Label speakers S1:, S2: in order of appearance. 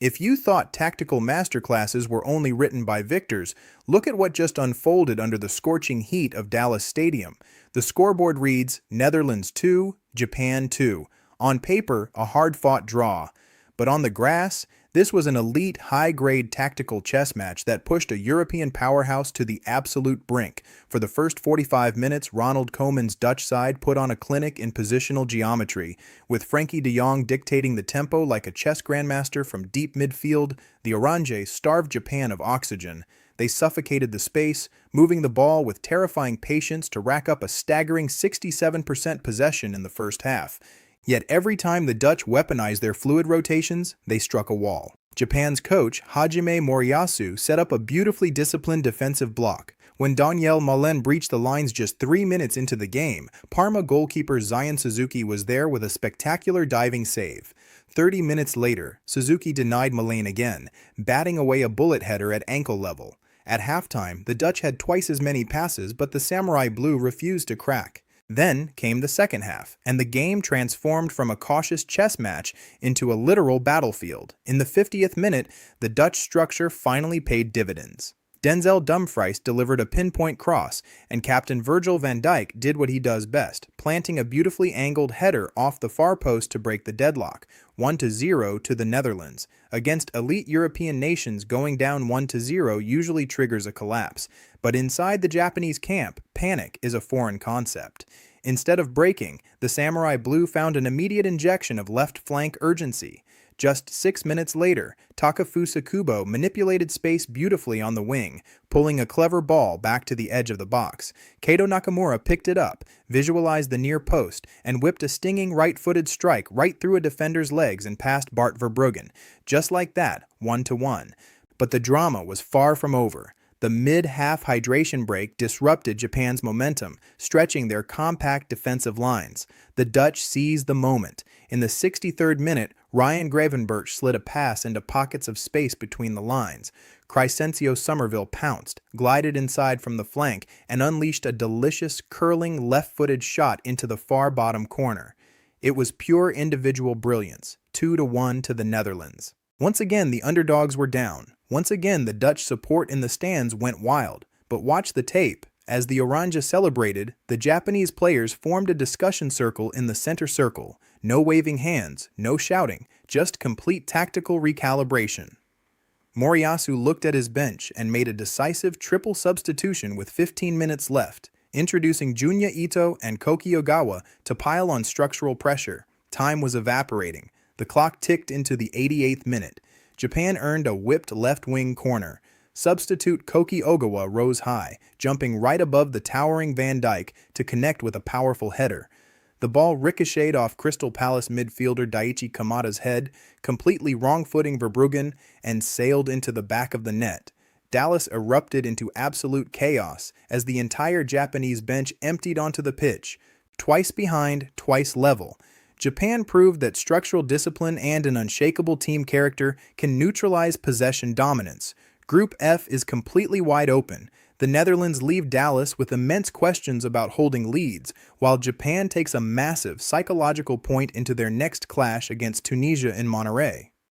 S1: If you thought tactical masterclasses were only written by victors, look at what just unfolded under the scorching heat of Dallas Stadium. The scoreboard reads Netherlands 2, Japan 2. On paper, a hard-fought draw. But on the grass, this was an elite, high-grade tactical chess match that pushed a European powerhouse to the absolute brink. For the first 45 minutes, Ronald Koeman's Dutch side put on a clinic in positional geometry, with Frenkie de Jong dictating the tempo like a chess grandmaster from deep midfield. The Orange starved Japan of oxygen. They suffocated the space, moving the ball with terrifying patience to rack up a staggering 67% possession in the first half. Yet every time the Dutch weaponized their fluid rotations, they struck a wall. Japan's coach, Hajime Moriyasu, set up a beautifully disciplined defensive block. When Daniel Malen breached the lines just 3 minutes into the game, Parma goalkeeper Zion Suzuki was there with a spectacular diving save. 30 minutes later, Suzuki denied Malen again, batting away a bullet header at ankle level. At halftime, the Dutch had twice as many passes, but the Samurai Blue refused to crack. Then came the second half, and the game transformed from a cautious chess match into a literal battlefield. In the 50th minute, the Dutch structure finally paid dividends. Denzel Dumfries delivered a pinpoint cross, and captain Virgil van Dijk did what he does best, planting a beautifully angled header off the far post to break the deadlock, 1-0 to the Netherlands. Against elite European nations, going down 1-0 usually triggers a collapse, but inside the Japanese camp, panic is a foreign concept. Instead of breaking, the Samurai Blue found an immediate injection of left flank urgency. Just 6 minutes later, Takefusa Kubo manipulated space beautifully on the wing, pulling a clever ball back to the edge of the box. Keito Nakamura picked it up, visualized the near post, and whipped a stinging right-footed strike right through a defender's legs and past Bart Verbruggen. Just like that, 1-1. But the drama was far from over. The mid-half hydration break disrupted Japan's momentum, stretching their compact defensive lines. The Dutch seized the moment. In the 63rd minute, Ryan Gravenberch slid a pass into pockets of space between the lines. Crescencio Somerville pounced, glided inside from the flank, and unleashed a delicious, curling left-footed shot into the far bottom corner. It was pure individual brilliance, 2-1 to the Netherlands. Once again, the underdogs were down. Once again, the Dutch support in the stands went wild. But watch the tape. As the Orange celebrated, the Japanese players formed a discussion circle in the center circle. No waving hands, no shouting, just complete tactical recalibration. Moriyasu looked at his bench and made a decisive triple substitution with 15 minutes left, introducing Junya Ito and Koki Ogawa to pile on structural pressure. Time was evaporating. The clock ticked into the 88th minute. Japan earned a whipped left-wing corner. Substitute Koki Ogawa rose high, jumping right above the towering Van Dijk to connect with a powerful header. The ball ricocheted off Crystal Palace midfielder Daichi Kamada's head, completely wrong-footing Verbruggen, and sailed into the back of the net. Dallas erupted into absolute chaos as the entire Japanese bench emptied onto the pitch. Twice behind, twice level. Japan proved that structural discipline and an unshakable team character can neutralize possession dominance. Group F is completely wide open. The Netherlands leave Dallas with immense questions about holding leads, while Japan takes a massive psychological point into their next clash against Tunisia in Monterrey.